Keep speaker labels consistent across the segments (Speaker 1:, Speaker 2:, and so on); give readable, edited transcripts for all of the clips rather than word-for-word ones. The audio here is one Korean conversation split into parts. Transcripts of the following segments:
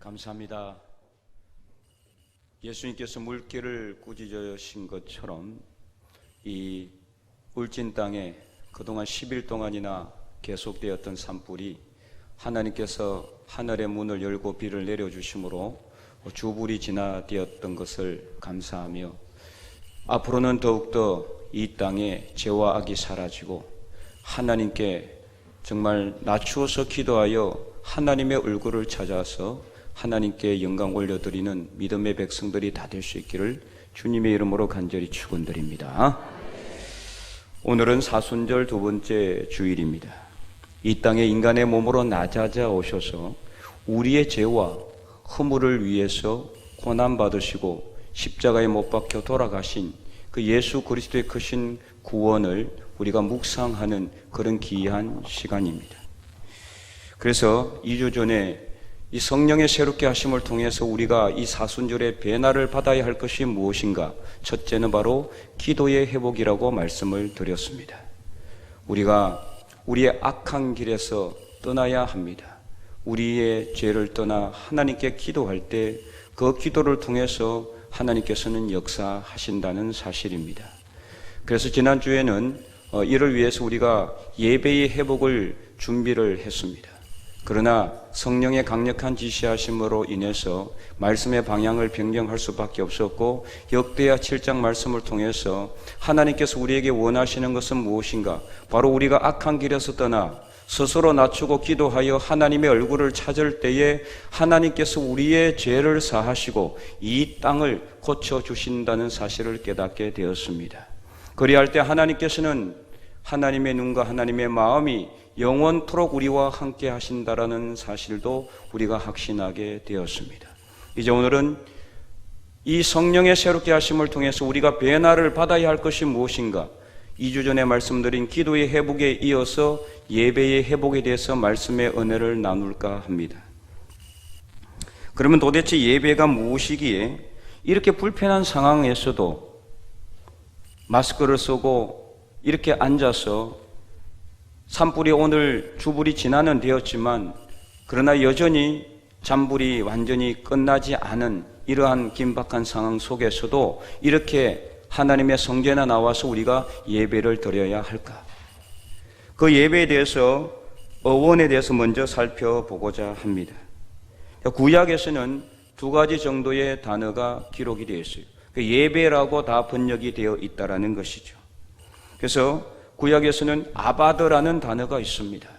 Speaker 1: 감사합니다. 예수님께서 물길을 꾸짖으신 것처럼 이 울진 땅에 그동안 10일 동안이나 계속되었던 산불이 하나님께서 하늘의 문을 열고 비를 내려주심으로 주불이 진화되었던 것을 감사하며 앞으로는 더욱더 이 땅에 죄와 악이 사라지고 하나님께 정말 낮추어서 기도하여 하나님의 얼굴을 찾아서 하나님께 영광 올려드리는 믿음의 백성들이 다 될 수 있기를 주님의 이름으로 간절히 축원드립니다. 오늘은 사순절 두 번째 주일입니다. 이 땅에 인간의 몸으로 낮아져 오셔서 우리의 죄와 허물을 위해서 고난받으시고 십자가에 못 박혀 돌아가신 그 예수 그리스도의 크신 구원을 우리가 묵상하는 그런 귀한 시간입니다. 그래서 2주 전에 이 성령의 새롭게 하심을 통해서 우리가 이 사순절의 배날을 받아야 할 것이 무엇인가? 첫째는 바로 기도의 회복이라고 말씀을 드렸습니다. 우리가 우리의 악한 길에서 떠나야 합니다. 우리의 죄를 떠나 하나님께 기도할 때 그 기도를 통해서 하나님께서는 역사하신다는 사실입니다. 그래서 지난주에는 이를 위해서 우리가 예배의 회복을 준비를 했습니다. 그러나 성령의 강력한 지시하심으로 인해서 말씀의 방향을 변경할 수밖에 없었고 역대하 7장 말씀을 통해서 하나님께서 우리에게 원하시는 것은 무엇인가? 바로 우리가 악한 길에서 떠나 스스로 낮추고 기도하여 하나님의 얼굴을 찾을 때에 하나님께서 우리의 죄를 사하시고 이 땅을 고쳐주신다는 사실을 깨닫게 되었습니다. 그리할 때 하나님께서는 하나님의 눈과 하나님의 마음이 영원토록 우리와 함께 하신다라는 사실도 우리가 확신하게 되었습니다. 이제 오늘은 이 성령의 새롭게 하심을 통해서 우리가 배날을 받아야 할 것이 무엇인가? 2주 전에 말씀드린 기도의 회복에 이어서 예배의 회복에 대해서 말씀의 은혜를 나눌까 합니다. 그러면 도대체 예배가 무엇이기에 이렇게 불편한 상황에서도 마스크를 쓰고 이렇게 앉아서 산불이 오늘 주불이 진화는 되었지만 그러나 여전히 잔불이 완전히 끝나지 않은 이러한 긴박한 상황 속에서도 이렇게 하나님의 성전에 나와서 우리가 예배를 드려야 할까? 그 예배에 대해서 어원에 대해서 먼저 살펴보고자 합니다. 구약에서는 두 가지 정도의 단어가 기록이 되어 있어요. 예배라고 다 번역이 되어 있다라는 것이죠. 그래서 구약에서는 아바드라는 단어가 있습니다.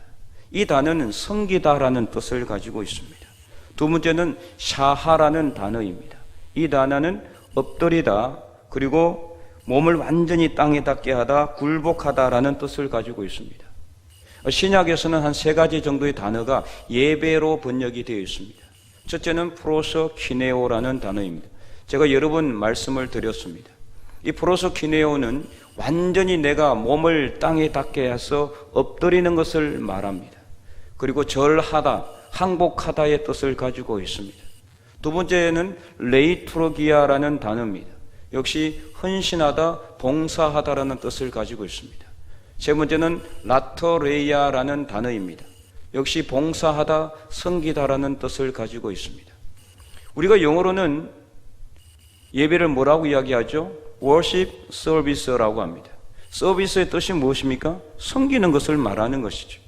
Speaker 1: 이 단어는 섬기다라는 뜻을 가지고 있습니다. 두 번째는 샤하라는 단어입니다. 이 단어는 엎드리다 그리고 몸을 완전히 땅에 닿게 하다 굴복하다라는 뜻을 가지고 있습니다. 신약에서는 한 세 가지 정도의 단어가 예배로 번역이 되어 있습니다. 첫째는 프로서키네오라는 단어입니다. 제가 여러 번 말씀을 드렸습니다. 이 프로서키네오는 완전히 내가 몸을 땅에 닿게 해서 엎드리는 것을 말합니다. 그리고 절하다, 항복하다의 뜻을 가지고 있습니다. 두 번째는 레이투로기아라는 단어입니다. 역시 헌신하다, 봉사하다라는 뜻을 가지고 있습니다. 세 번째는 라터레이아라는 단어입니다. 역시 봉사하다, 섬기다라는 뜻을 가지고 있습니다. 우리가 영어로는 예배를 뭐라고 이야기하죠? worship service라고 합니다. 서비스의 뜻이 무엇입니까? 섬기는 것을 말하는 것이죠.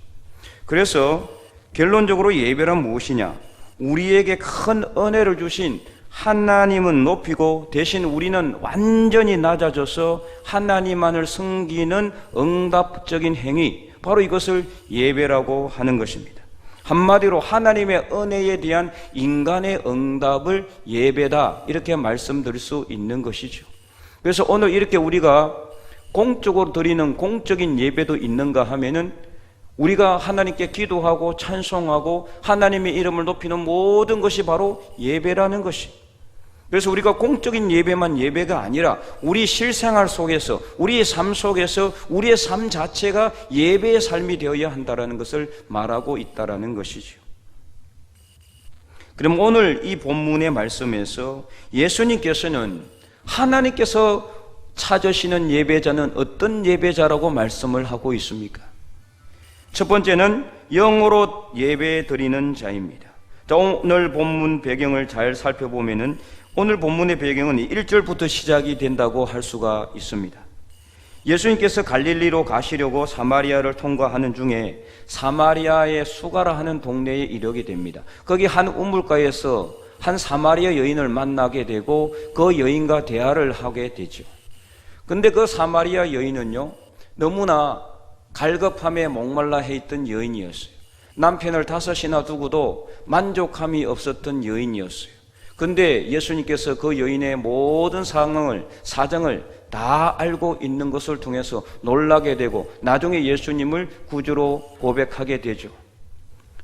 Speaker 1: 그래서 결론적으로 예배란 무엇이냐? 우리에게 큰 은혜를 주신 하나님은 높이고 대신 우리는 완전히 낮아져서 하나님만을 섬기는 응답적인 행위, 바로 이것을 예배라고 하는 것입니다. 한마디로 하나님의 은혜에 대한 인간의 응답을 예배다, 이렇게 말씀드릴 수 있는 것이죠. 그래서 오늘 이렇게 우리가 공적으로 드리는 공적인 예배도 있는가 하면은 우리가 하나님께 기도하고 찬송하고 하나님의 이름을 높이는 모든 것이 바로 예배라는 것이. 그래서 우리가 공적인 예배만 예배가 아니라 우리 실생활 속에서 우리의 삶 속에서 우리의 삶 자체가 예배의 삶이 되어야 한다는 것을 말하고 있다는 것이죠. 그럼 오늘 이 본문의 말씀에서 예수님께서는 하나님께서 찾으시는 예배자는 어떤 예배자라고 말씀을 하고 있습니까? 첫 번째는 영으로 예배 드리는 자입니다.
Speaker 2: 자, 오늘 본문 배경을 잘 살펴보면은 오늘 본문의 배경은 1절부터 시작이 된다고 할 수가 있습니다. 예수님께서 갈릴리로 가시려고 사마리아를 통과하는 중에 사마리아의 수가라 하는 동네에 이르게 됩니다. 거기 한 우물가에서 한 사마리아 여인을 만나게 되고 그 여인과 대화를 하게 되죠. 근데 그 사마리아 여인은요, 너무나 갈급함에 목말라 있던 여인이었어요. 남편을 5이나 두고도 만족함이 없었던 여인이었어요. 근데 예수님께서 그 여인의 모든 사정을 다 알고 있는 것을 통해서 놀라게 되고 나중에 예수님을 구주로 고백하게 되죠.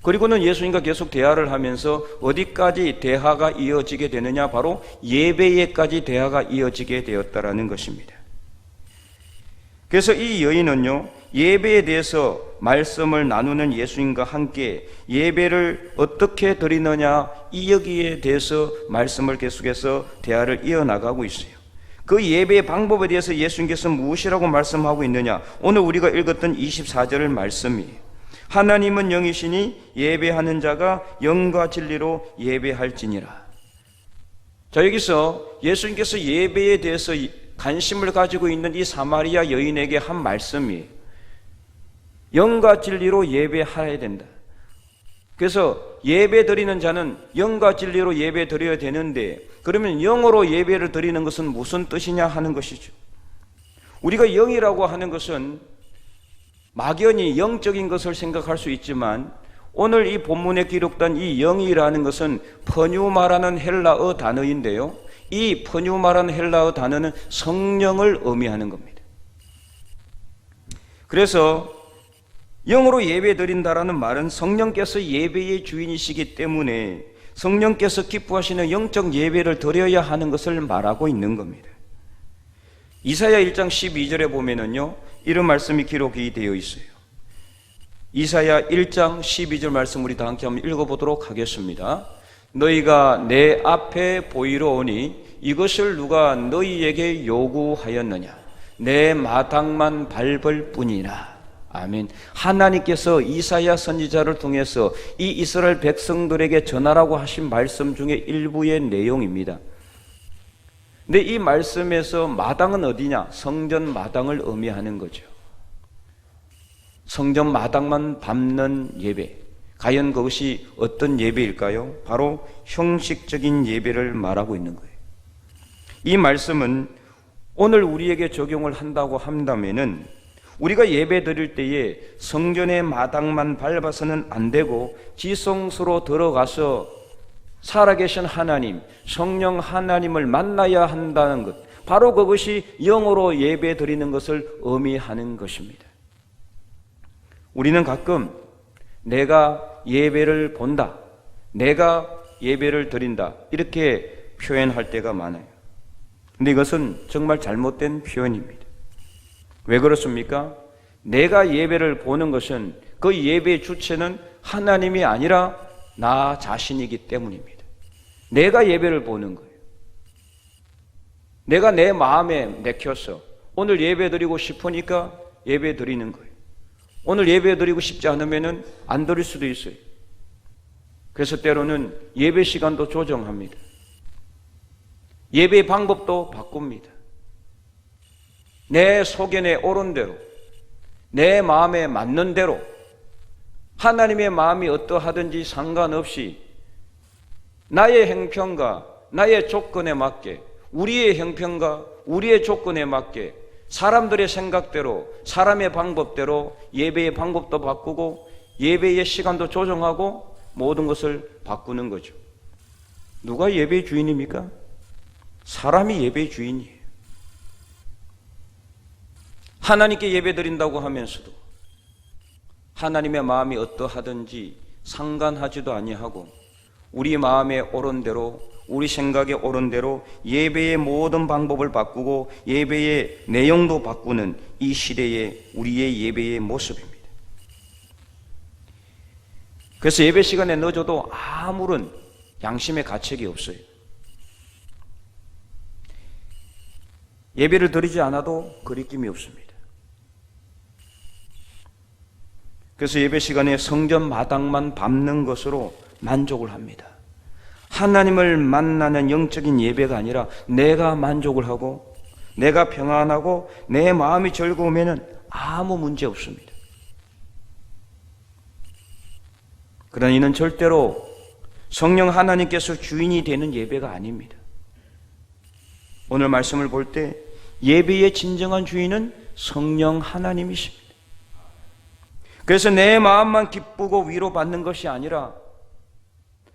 Speaker 2: 그리고는 예수님과 계속 대화를 하면서 어디까지 대화가 이어지게 되느냐, 바로 예배에까지 대화가 이어지게 되었다라는 것입니다. 그래서 이 여인은요, 예배에 대해서 말씀을 나누는 예수님과 함께 예배를 어떻게 드리느냐, 이 여기에 대해서 말씀을 계속해서 대화를 이어나가고 있어요. 그 예배의 방법에 대해서 예수님께서 무엇이라고 말씀하고 있느냐, 오늘 우리가 읽었던 24절 말씀이에요. 하나님은 영이시니 예배하는 자가 영과 진리로 예배할지니라. 자, 여기서 예수님께서 예배에 대해서 관심을 가지고 있는 이 사마리아 여인에게 한 말씀이 영과 진리로 예배해야 된다. 그래서 예배 드리는 자는 영과 진리로 예배 드려야 되는데, 그러면 영으로 예배를 드리는 것은 무슨 뜻이냐 하는 것이죠. 우리가 영이라고 하는 것은 막연히 영적인 것을 생각할 수 있지만, 오늘 이 본문에 기록된 이 영이라는 것은 퍼뉴마라는 헬라어 단어인데요, 이 퍼뉴마라는 헬라어 단어는 성령을 의미하는 겁니다. 그래서 영으로 예배 드린다라는 말은 성령께서 예배의 주인이시기 때문에 성령께서 기뻐하시는 영적 예배를 드려야 하는 것을 말하고 있는 겁니다. 이사야 1장 12절에 보면은요, 이런 말씀이 기록이 되어 있어요. 이사야 1장 12절 말씀 우리 다 함께 한번 읽어보도록 하겠습니다. 너희가 내 앞에 보이러 오니 이것을 누가 너희에게 요구하였느냐? 내 마당만 밟을 뿐이라. 아멘. 하나님께서 이사야 선지자를 통해서 이 이스라엘 백성들에게 전하라고 하신 말씀 중에 일부의 내용입니다. 근데 이 말씀에서 마당은 어디냐? 성전 마당을 의미하는 거죠. 성전 마당만 밟는 예배. 과연 그것이 어떤 예배일까요? 바로 형식적인 예배를 말하고 있는 거예요. 이 말씀은 오늘 우리에게 적용을 한다고 한다면은, 우리가 예배 드릴 때에 성전의 마당만 밟아서는 안 되고 지성소로 들어가서 살아계신 하나님, 성령 하나님을 만나야 한다는 것, 바로 그것이 영으로 예배 드리는 것을 의미하는 것입니다. 우리는 가끔 내가 예배를 본다, 내가 예배를 드린다, 이렇게 표현할 때가 많아요. 근데 이것은 정말 잘못된 표현입니다. 왜 그렇습니까? 내가 예배를 보는 것은 그 예배의 주체는 하나님이 아니라 나 자신이기 때문입니다. 내가 예배를 보는 거예요. 내가 내 마음에 내켜서 오늘 예배 드리고 싶으니까 예배 드리는 거예요. 오늘 예배 드리고 싶지 않으면 안 드릴 수도 있어요. 그래서 때로는 예배 시간도 조정합니다. 예배 방법도 바꿉니다. 내 소견에 옳은 대로, 내 마음에 맞는 대로, 하나님의 마음이 어떠하든지 상관없이 나의 형편과 나의 조건에 맞게, 우리의 형편과 우리의 조건에 맞게 사람들의 생각대로, 사람의 방법대로 예배의 방법도 바꾸고 예배의 시간도 조정하고 모든 것을 바꾸는 거죠. 누가 예배의 주인입니까? 사람이 예배의 주인이에요. 하나님께 예배 드린다고 하면서도 하나님의 마음이 어떠하든지 상관하지도 아니하고 우리 마음에 옳은 대로, 우리 생각에 옳은 대로 예배의 모든 방법을 바꾸고 예배의 내용도 바꾸는 이 시대의 우리의 예배의 모습입니다. 그래서 예배 시간에 늦어도 아무런 양심의 가책이 없어요. 예배를 드리지 않아도 거리낌이 없습니다. 그래서 예배 시간에 성전 마당만 밟는 것으로 만족을 합니다. 하나님을 만나는 영적인 예배가 아니라 내가 만족을 하고 내가 평안하고 내 마음이 즐거우면 아무 문제 없습니다. 그러나 이는 절대로 성령 하나님께서 주인이 되는 예배가 아닙니다. 오늘 말씀을 볼 때 예배의 진정한 주인은 성령 하나님이십니다. 그래서 내 마음만 기쁘고 위로받는 것이 아니라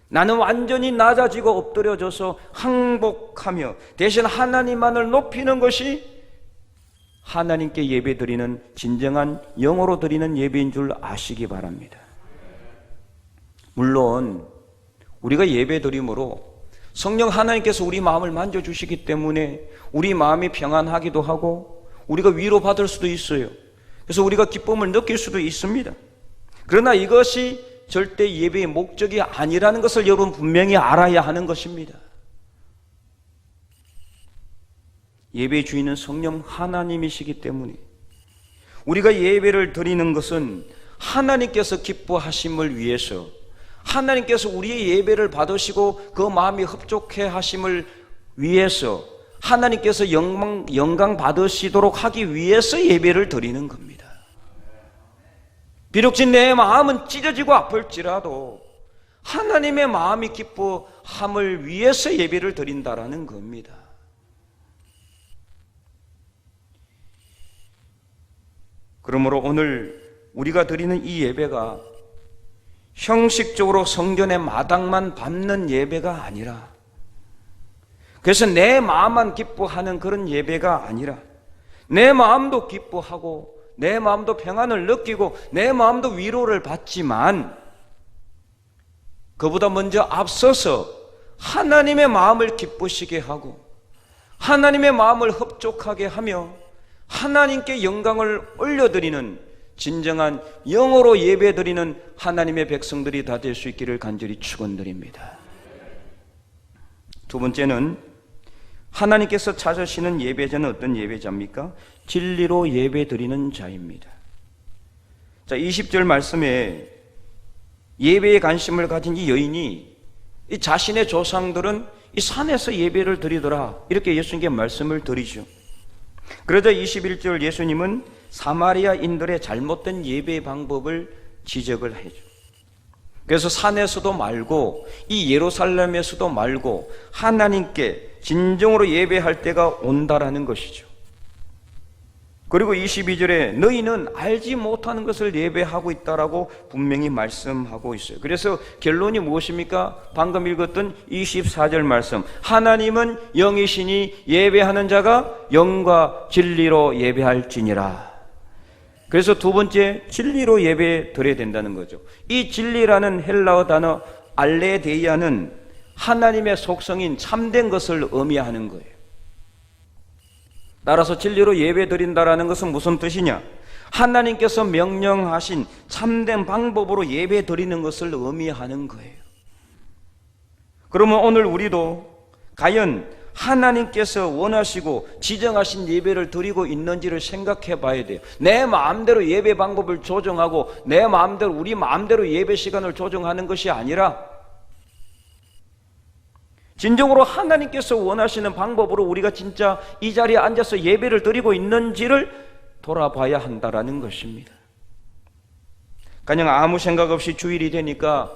Speaker 2: 나는 완전히 낮아지고 엎드려져서 항복하며 대신 하나님만을 높이는 것이 하나님께 예배드리는 진정한 영어로 드리는 예배인 줄 아시기 바랍니다. 물론 우리가 예배드림으로 성령 하나님께서 우리 마음을 만져주시기 때문에 우리 마음이 평안하기도 하고 우리가 위로받을 수도 있어요. 그래서 우리가 기쁨을 느낄 수도 있습니다. 그러나 이것이 절대 예배의 목적이 아니라는 것을 여러분 분명히 알아야 하는 것입니다. 예배의 주인은 성령 하나님이시기 때문에 우리가 예배를 드리는 것은 하나님께서 기뻐하심을 위해서, 하나님께서 우리의 예배를 받으시고 그 마음이 흡족해 하심을 위해서, 하나님께서 영광 받으시도록 하기 위해서 예배를 드리는 겁니다. 비록 내 마음은 찢어지고 아플지라도 하나님의 마음이 기뻐함을 위해서 예배를 드린다라는 겁니다. 그러므로 오늘 우리가 드리는 이 예배가 형식적으로 성전의 마당만 밟는 예배가 아니라, 그래서 내 마음만 기뻐하는 그런 예배가 아니라 내 마음도 기뻐하고 내 마음도 평안을 느끼고 내 마음도 위로를 받지만 그보다 먼저 앞서서 하나님의 마음을 기쁘시게 하고 하나님의 마음을 흡족하게 하며 하나님께 영광을 올려드리는 진정한 영으로 예배드리는 하나님의 백성들이 다 될 수 있기를 간절히 축원드립니다. 두 번째는 하나님께서 찾으시는 예배자는 어떤 예배자입니까? 진리로 예배드리는 자입니다. 자, 20절 말씀에 예배에 관심을 가진 이 여인이 이 자신의 조상들은 이 산에서 예배를 드리더라, 이렇게 예수님께 말씀을 드리죠. 그러자 21절 예수님은 사마리아인들의 잘못된 예배 방법을 지적을 해줘. 그래서 산에서도 말고 이 예루살렘에서도 말고 하나님께 진정으로 예배할 때가 온다라는 것이죠. 그리고 22절에 너희는 알지 못하는 것을 예배하고 있다라고 분명히 말씀하고 있어요. 그래서 결론이 무엇입니까? 방금 읽었던 24절 말씀, 하나님은 영이시니 예배하는 자가 영과 진리로 예배할지니라. 그래서 두 번째, 진리로 예배 드려야 된다는 거죠. 이 진리라는 헬라어 단어 알레데이아는 하나님의 속성인 참된 것을 의미하는 거예요. 따라서 진리로 예배 드린다라는 것은 무슨 뜻이냐? 하나님께서 명령하신 참된 방법으로 예배 드리는 것을 의미하는 거예요. 그러면 오늘 우리도 과연 하나님께서 원하시고 지정하신 예배를 드리고 있는지를 생각해 봐야 돼요. 내 마음대로 예배 방법을 조정하고 내 마음대로, 우리 마음대로 예배 시간을 조정하는 것이 아니라 진정으로 하나님께서 원하시는 방법으로 우리가 진짜 이 자리에 앉아서 예배를 드리고 있는지를 돌아봐야 한다라는 것입니다. 그냥 아무 생각 없이 주일이 되니까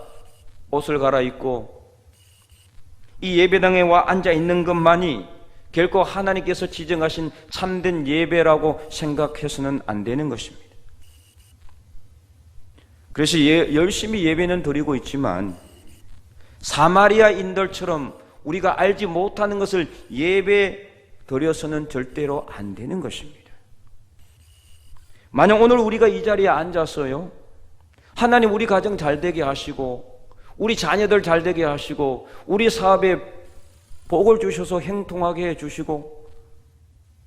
Speaker 2: 옷을 갈아입고 이 예배당에 와 앉아 있는 것만이 결코 하나님께서 지정하신 참된 예배라고 생각해서는 안 되는 것입니다. 그래서 열심히 예배는 드리고 있지만 사마리아인들처럼 우리가 알지 못하는 것을 예배 드려서는 절대로 안 되는 것입니다. 만약 오늘 우리가 이 자리에 앉아서요, 하나님 우리 가정 잘 되게 하시고 우리 자녀들 잘 되게 하시고 우리 사업에 복을 주셔서 행통하게 해주시고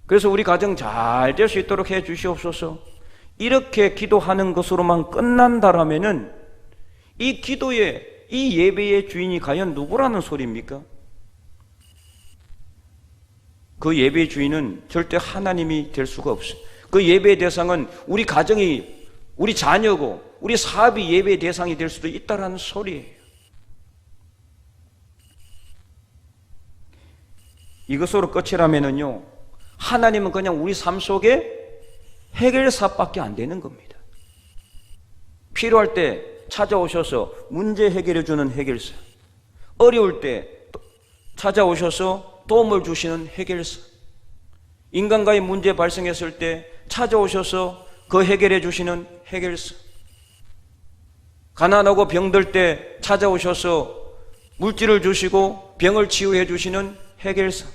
Speaker 2: 그래서 우리 가정 잘 될 수 있도록 해 주시옵소서, 이렇게 기도하는 것으로만 끝난다라면은 이 기도의, 이 예배의 주인이 과연 누구라는 소리입니까? 그 예배의 주인은 절대 하나님이 될 수가 없어요. 그 예배의 대상은 우리 가정이, 우리 자녀고 우리 사업이 예배의 대상이 될 수도 있다라는 소리예요.
Speaker 1: 이것으로 끝이라면은요, 하나님은 그냥 우리 삶 속에 해결사밖에 안 되는 겁니다. 필요할 때 찾아오셔서 문제 해결해 주는 해결사, 어려울 때 찾아오셔서 도움을 주시는 해결사, 인간과의 문제 발생했을 때 찾아오셔서 그 해결해 주시는 해결사, 가난하고 병들 때 찾아오셔서 물질을 주시고 병을 치유해 주시는 해결사,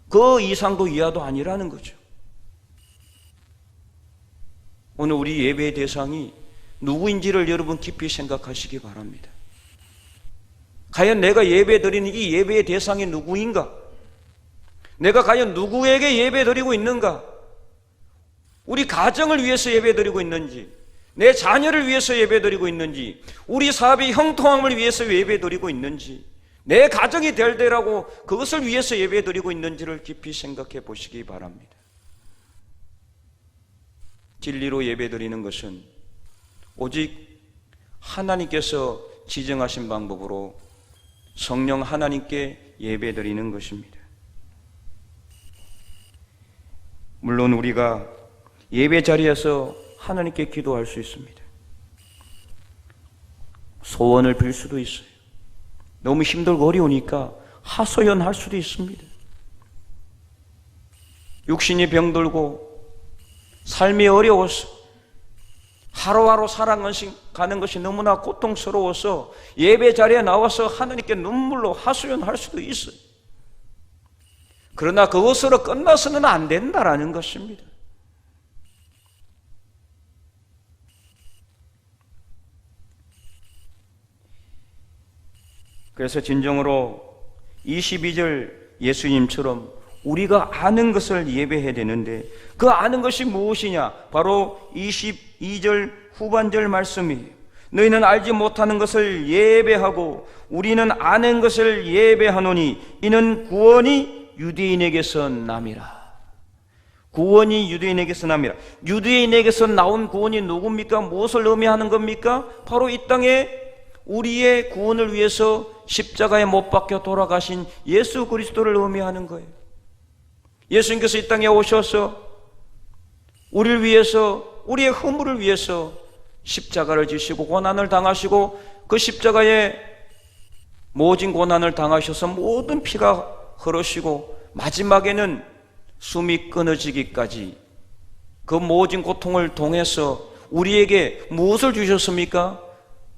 Speaker 1: 그 이상도 이하도 아니라는 거죠. 오늘 우리 예배의 대상이 누구인지를 여러분 깊이 생각하시기 바랍니다. 과연 내가 예배 드리는 이 예배의 대상이 누구인가? 내가 과연 누구에게 예배 드리고 있는가? 우리 가정을 위해서 예배 드리고 있는지, 내 자녀를 위해서 예배 드리고 있는지, 우리 사업의 형통함을 위해서 예배 드리고 있는지, 내 가정이 될 때라고 그것을 위해서 예배 드리고 있는지를 깊이 생각해 보시기 바랍니다. 진리로 예배 드리는 것은 오직 하나님께서 지정하신 방법으로 성령 하나님께 예배 드리는 것입니다. 물론 우리가 예배 자리에서 하나님께 기도할 수 있습니다. 소원을 빌 수도 있어요. 너무 힘들고 어려우니까 하소연할 수도 있습니다. 육신이 병들고 삶이 어려워서 하루하루 살아가는 것이 너무나 고통스러워서 예배 자리에 나와서 하나님께 눈물로 하소연할 수도 있어요. 그러나 그것으로 끝나서는 안 된다라는 것입니다. 그래서 진정으로 22절 예수님처럼 우리가 아는 것을 예배해야 되는데, 그 아는 것이 무엇이냐? 바로 22절 후반절 말씀이에요. 너희는 알지 못하는 것을 예배하고 우리는 아는 것을 예배하노니 이는 구원이 유대인에게서 남이라. 구원이 유대인에게서 남이라. 유대인에게서 나온 구원이 누굽니까? 무엇을 의미하는 겁니까? 바로 이 땅에 우리의 구원을 위해서 십자가에 못 박혀 돌아가신 예수 그리스도를 의미하는 거예요. 예수님께서 이 땅에 오셔서 우리를 위해서, 우리의 허물을 위해서 십자가를 지시고 고난을 당하시고, 그 십자가에 모진 고난을 당하셔서 모든 피가 흐르시고 마지막에는 숨이 끊어지기까지 그 모진 고통을 통해서 우리에게 무엇을 주셨습니까?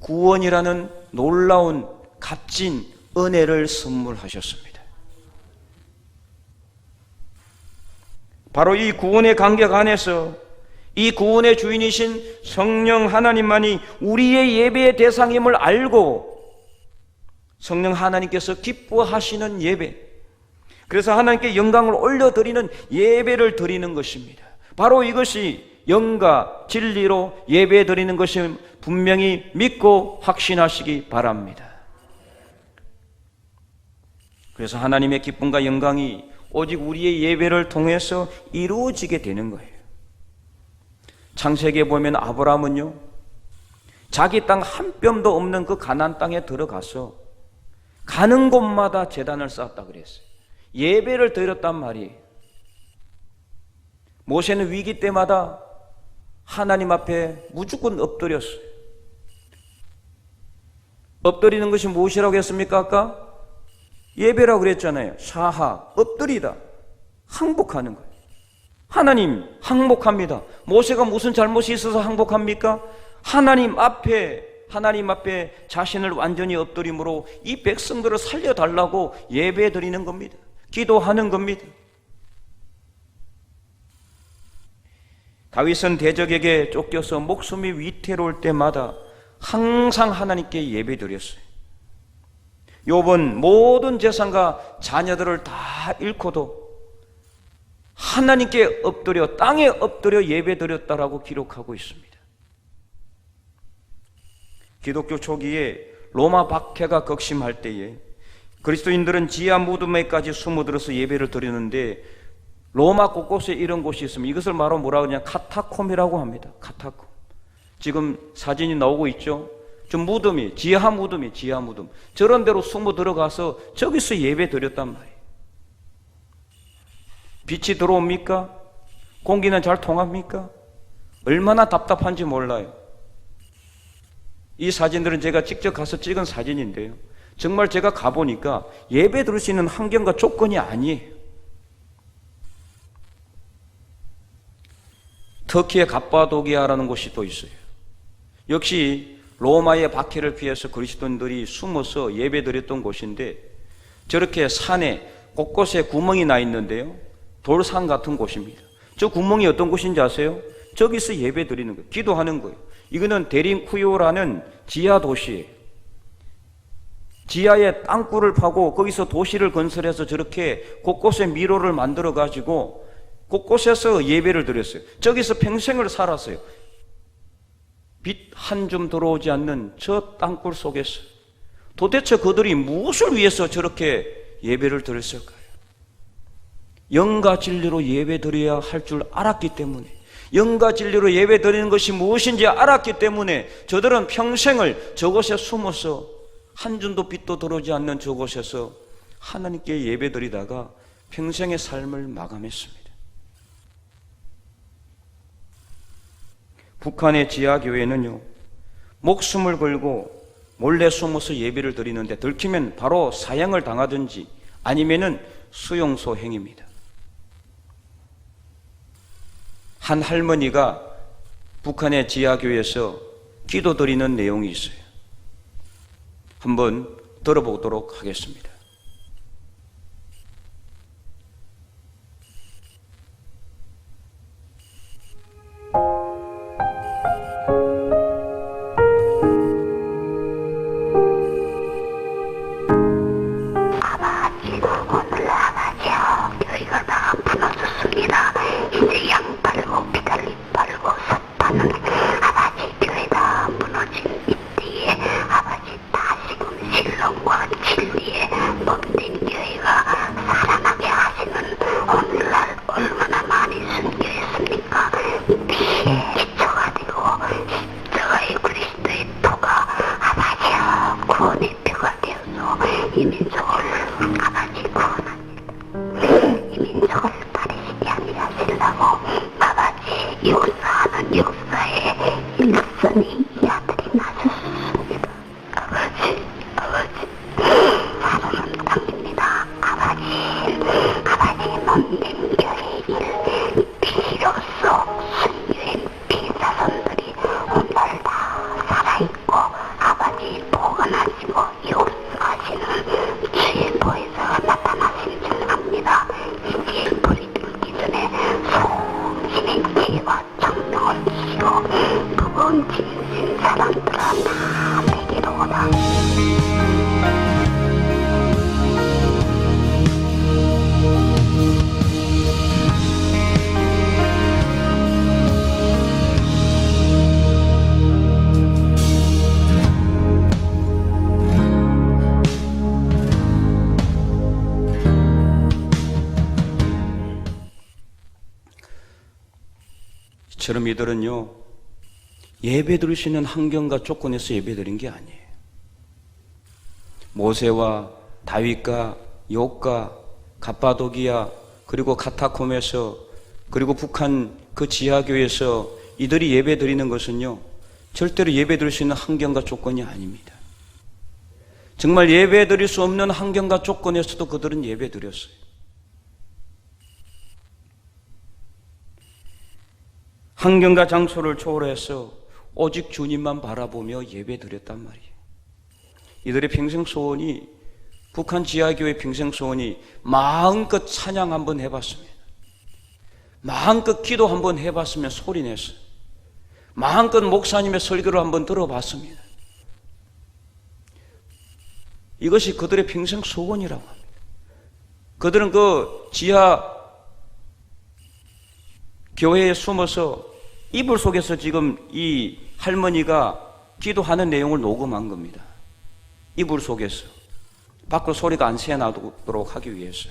Speaker 1: 구원이라는 놀라운 값진 은혜를 선물하셨습니다. 바로 이 구원의 간격 안에서 이 구원의 주인이신 성령 하나님만이 우리의 예배의 대상임을 알고 성령 하나님께서 기뻐하시는 예배, 그래서 하나님께 영광을 올려드리는 예배를 드리는 것입니다. 바로 이것이 영과 진리로 예배 드리는 것을 분명히 믿고 확신하시기 바랍니다. 그래서 하나님의 기쁨과 영광이 오직 우리의 예배를 통해서 이루어지게 되는 거예요. 창세기에 보면 아브라함은요, 자기 땅 한 뼘도 없는 그 가나안 땅에 들어가서 가는 곳마다 제단을 쌓았다 그랬어요. 예배를 드렸단 말이에요. 모세는 위기 때마다 하나님 앞에 무조건 엎드렸어요. 엎드리는 것이 무엇이라고 했습니까? 아까 예배라고 그랬잖아요. 사하, 엎드리다, 항복하는 거예요. 하나님 항복합니다. 모세가 무슨 잘못이 있어서 항복합니까? 하나님 앞에 자신을 완전히 엎드림으로 이 백성들을 살려달라고 예배 드리는 겁니다. 기도하는 겁니다. 다윗은 대적에게 쫓겨서 목숨이 위태로울 때마다 항상 하나님께 예배 드렸어요. 욥은 모든 재산과 자녀들을 다 잃고도 하나님께 엎드려, 땅에 엎드려 예배 드렸다라고 기록하고 있습니다. 기독교 초기에 로마 박해가 극심할 때에 그리스도인들은 지하 무덤에까지 숨어들어서 예배를 드리는데, 로마 곳곳에 이런 곳이 있습니다. 이것을 말로 뭐라고 하냐, 카타콤이라고 합니다. 카타콤. 지금 사진이 나오고 있죠. 저 무덤이, 지하 무덤. 저런 데로 숨어 들어가서 저기서 예배 드렸단 말이에요. 빛이 들어옵니까? 공기는 잘 통합니까? 얼마나 답답한지 몰라요. 이 사진들은 제가 직접 가서 찍은 사진인데요. 정말 제가 가보니까 예배 드릴 수 있는 환경과 조건이 아니에요. 터키의 갑바도기아라는 곳이 또 있어요. 역시 로마의 박해를 피해서 그리스도인들이 숨어서 예배 드렸던 곳인데 저렇게 산에 곳곳에 구멍이 나 있는데요. 돌산 같은 곳입니다. 저 구멍이 어떤 곳인지 아세요? 저기서 예배 드리는 거예요. 기도하는 거예요. 이거는 데린쿠요라는 지하 도시예요. 지하에 땅굴을 파고 거기서 도시를 건설해서 저렇게 곳곳에 미로를 만들어 가지고 곳곳에서 예배를 드렸어요. 저기서 평생을 살았어요. 빛 한 줌 들어오지 않는 저 땅굴 속에서 도대체 그들이 무엇을 위해서 저렇게 예배를 드렸을까요? 영과 진리로 예배 드려야 할 줄 알았기 때문에, 영과 진리로 예배 드리는 것이 무엇인지 알았기 때문에 저들은 평생을 저곳에 숨어서 한 줌도 빛도 들어오지 않는 저곳에서 하나님께 예배 드리다가 평생의 삶을 마감했습니다. 북한의 지하교회는요, 목숨을 걸고 몰래 숨어서 예배를 드리는데 들키면 바로 사형을 당하든지 아니면은 수용소 행입니다. 한 할머니가 북한의 지하교회에서 기도 드리는 내용이 있어요. 한번 들어보도록 하겠습니다. 이처럼 이들은요, 예배 드릴 수 있는 환경과 조건에서 예배 드린 게 아니에요. 모세와 다윗과 욥과 갑바도기아 그리고 카타콤에서 그리고 북한 그 지하교에서 이들이 예배 드리는 것은요, 절대로 예배 드릴 수 있는 환경과 조건이 아닙니다. 정말 예배 드릴 수 없는 환경과 조건에서도 그들은 예배 드렸어요. 환경과 장소를 초월해서 오직 주님만 바라보며 예배 드렸단 말이에요. 이들의 평생 소원이, 북한 지하교회 평생 소원이 마음껏 찬양 한번 해봤으면, 마음껏 기도 한번 해봤으면 소리냈어요. 마음껏 목사님의 설교를 한번 들어봤습니다. 이것이 그들의 평생 소원이라고 합니다. 그들은 그 지하 교회에 숨어서 이불 속에서 지금 이 할머니가 기도하는 내용을 녹음한 겁니다. 이불 속에서 밖으로 소리가 안 새어나도록 하기 위해서.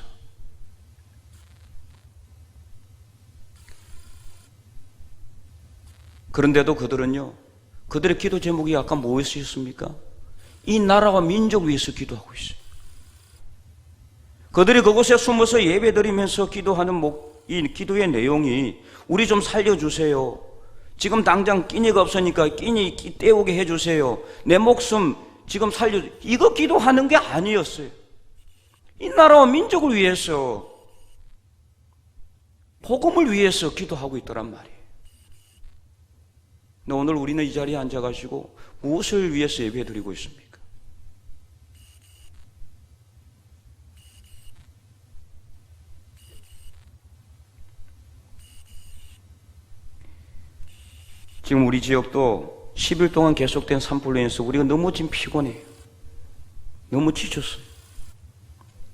Speaker 1: 그런데도 그들은요, 그들의 기도 제목이 아까 무엇이었습니까? 이 나라와 민족 위해서 기도하고 있어요. 그들이 그곳에 숨어서 예배드리면서 기도하는
Speaker 2: 이 기도의 내용이 우리 좀 살려주세요. 지금 당장 끼니가 없으니까 끼니 때우게 해주세요. 내 목숨 지금 살려주세요. 이거 기도하는 게 아니었어요. 이 나라와 민족을 위해서, 복음을 위해서 기도하고 있더란 말이에요. 근데 오늘 우리는 이 자리에 앉아가지고 무엇을 위해서 예배드리고 있습니까? 지금 우리 지역도 10일 동안 계속된 산불로 인해서 우리가 너무 지금 피곤해요. 너무 지쳤어요.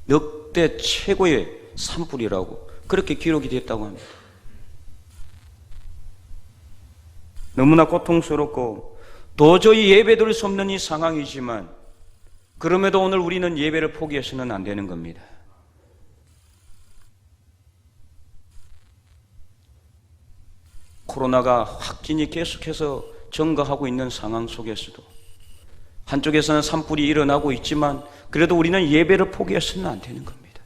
Speaker 2: 역대 최고의 산불이라고 그렇게 기록이 됐다고 합니다. 너무나 고통스럽고 도저히 예배드릴 수 없는 이 상황이지만, 그럼에도 오늘 우리는 예배를 포기해서는 안 되는 겁니다. 코로나가 확진이 계속해서 증가하고 있는 상황 속에서도 한쪽에서는 산불이 일어나고 있지만 그래도 우리는 예배를 포기해서는 안 되는 겁니다.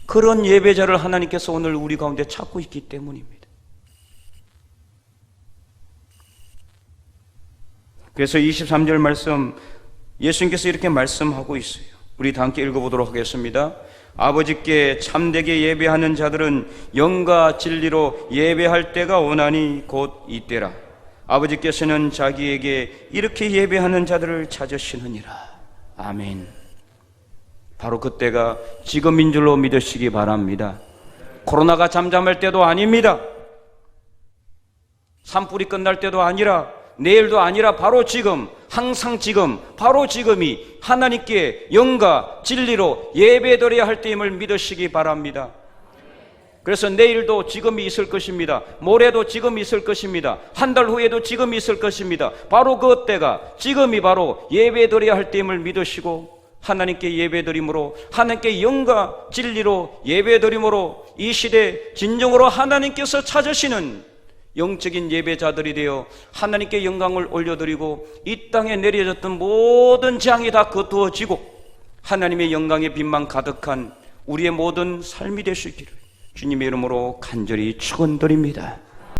Speaker 2: 그런 예배자를 하나님께서 오늘 우리 가운데 찾고 있기 때문입니다. 그래서 23절 말씀, 예수님께서 이렇게 말씀하고 있어요. 우리 다 함께 읽어보도록 하겠습니다. 아버지께 참되게 예배하는 자들은 영과 진리로 예배할 때가 오나니 곧 이때라. 아버지께서는 자기에게 이렇게 예배하는 자들을 찾으시느니라. 아멘. 바로 그때가 지금인 줄로 믿으시기 바랍니다. 코로나가 잠잠할 때도 아닙니다. 산불이 끝날 때도 아니라 내일도 아니라 바로 지금, 항상 지금, 바로 지금이 하나님께 영과 진리로 예배드려야 할 때임을 믿으시기 바랍니다. 그래서 내일도 지금이 있을 것입니다. 모레도 지금이 있을 것입니다. 한 달 후에도 지금이 있을 것입니다. 바로 그 때가, 지금이 바로 예배드려야 할 때임을 믿으시고 하나님께 예배드림으로, 하나님께 영과 진리로 예배드림으로 이 시대 진정으로 하나님께서 찾으시는 영적인 예배자들이 되어 하나님께 영광을 올려드리고 이 땅에 내려졌던 모든 재앙이 다 거두어지고 하나님의 영광의 빛만 가득한 우리의 모든 삶이 될 수 있기를 주님의 이름으로 간절히 축원드립니다.